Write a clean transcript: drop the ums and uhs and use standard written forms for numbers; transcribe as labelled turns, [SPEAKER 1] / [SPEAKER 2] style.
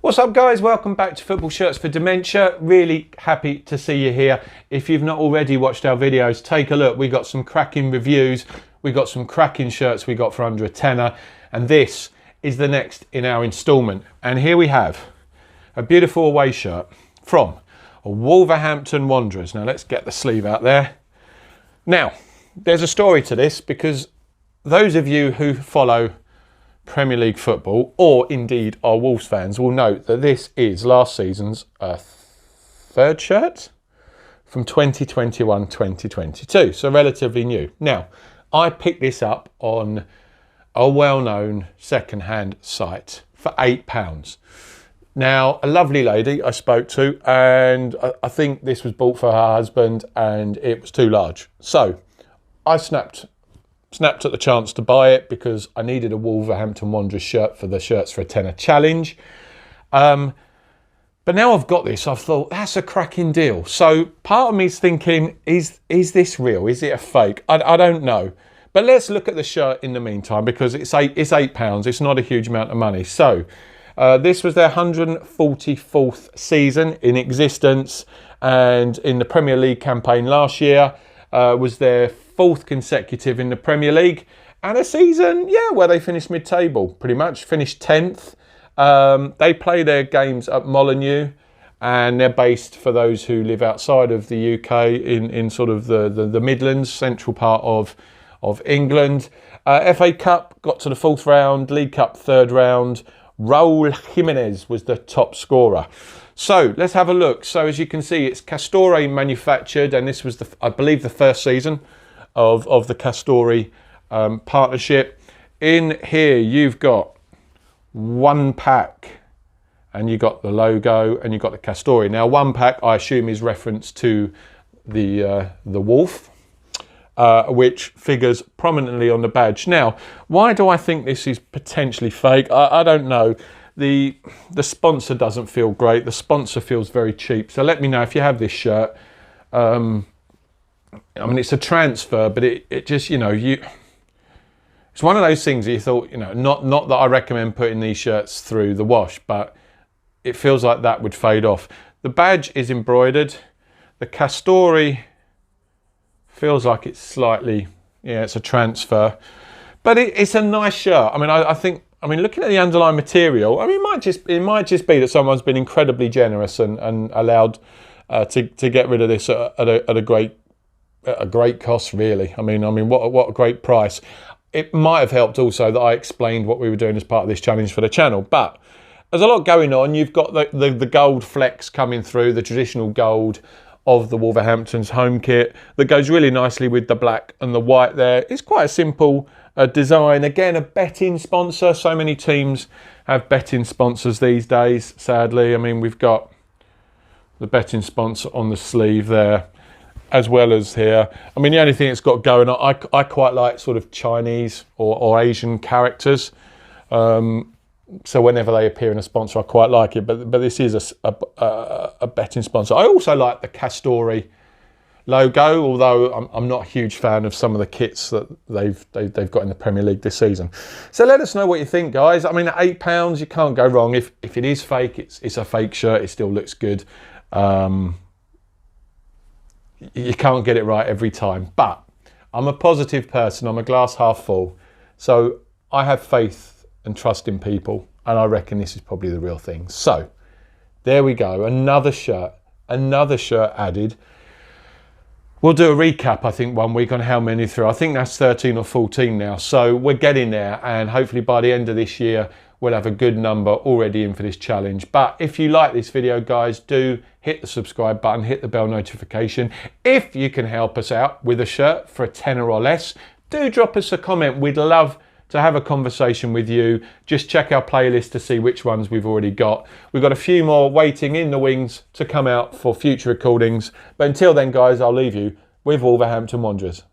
[SPEAKER 1] What's up guys, welcome back to Football Shirts for Dementia. Really happy to see you here. If you've not already watched our videos, take a look. We got some cracking reviews, we got some cracking shirts we got for under a tenner, and this is the next in our instalment. And here we have a beautiful away shirt from Wolverhampton Wanderers. Now let's get the sleeve out there. Now, there's a story to this because those of you who follow Premier League football, or indeed are Wolves fans, will note that this is last season's third shirt from 2021-2022, so relatively new. Now, I picked this up on a well-known second-hand site for £8. Now, a lovely lady I spoke to, and I think this was bought for her husband, and it was too large. So, I snapped at the chance to buy it because I needed a Wolverhampton Wanderers shirt for the Shirts for a Tenner challenge. But now I've got this, I've thought, that's a cracking deal. So part of me is thinking, is this real? Is it a fake? I don't know. But let's look at the shirt in the meantime because it's £8. It's not a huge amount of money. So this was their 144th season in existence, and in the Premier League campaign last year was their fourth consecutive in the Premier League, and a season, where they finished mid-table, pretty much, finished 10th. They play their games at Molineux, and they're based, for those who live outside of the UK, in sort of the Midlands, central part of England. FA Cup, got to the fourth round, League Cup third round. Raul Jimenez was the top scorer. So let's have a look. So as you can see, it's Castore manufactured, and this was, I believe, the first season of the Castore partnership. In here you've got one pack, and you got the logo, and you got the Castore. Now one pack, I assume, is reference to the wolf, which figures prominently on the badge. Now, why do I think this is potentially fake? I don't know. The sponsor doesn't feel great. The sponsor feels very cheap. So let me know if you have this shirt. I mean, it's a transfer, but it just, it's one of those things that you thought, not that I recommend putting these shirts through the wash, but it feels like that would fade off. The badge is embroidered. The Castore feels like it's slightly, it's a transfer, but it's a nice shirt. I mean, I think, looking at the underlying material, it might just be that someone's been incredibly generous and allowed to get rid of this at a great cost, really. I mean, what a great price. It might have helped also that I explained what we were doing as part of this challenge for the channel, but there's a lot going on. You've got the gold flecks coming through, the traditional gold of the Wolverhampton's home kit that goes really nicely with the black and the white there. It's quite a simple design. Again, a betting sponsor. So many teams have betting sponsors these days, sadly. We've got the betting sponsor on the sleeve there, as well as here. The only thing it's got going on, I quite like sort of Chinese or Asian characters. So whenever they appear in a sponsor, I quite like it. But this is a betting sponsor. I also like the Castore logo, although I'm not a huge fan of some of the kits that they've got in the Premier League this season. So let us know what you think, guys. At £8, you can't go wrong. If it is fake, it's a fake shirt. It still looks good. You can't get it right every time, but I'm a positive person. I'm a glass half full. So I have faith and trust in people, and I reckon this is probably the real thing. So there we go. Another shirt added. We'll do a recap, I think, one week on how many through. I think that's 13 or 14 now. So we're getting there, and hopefully by the end of this year, we'll have a good number already in for this challenge. But if you like this video, guys, do hit the subscribe button, hit the bell notification. If you can help us out with a shirt for a tenner or less, do drop us a comment. We'd love to have a conversation with you. Just check our playlist to see which ones we've already got. We've got a few more waiting in the wings to come out for future recordings. But until then, guys, I'll leave you with Wolverhampton Wanderers.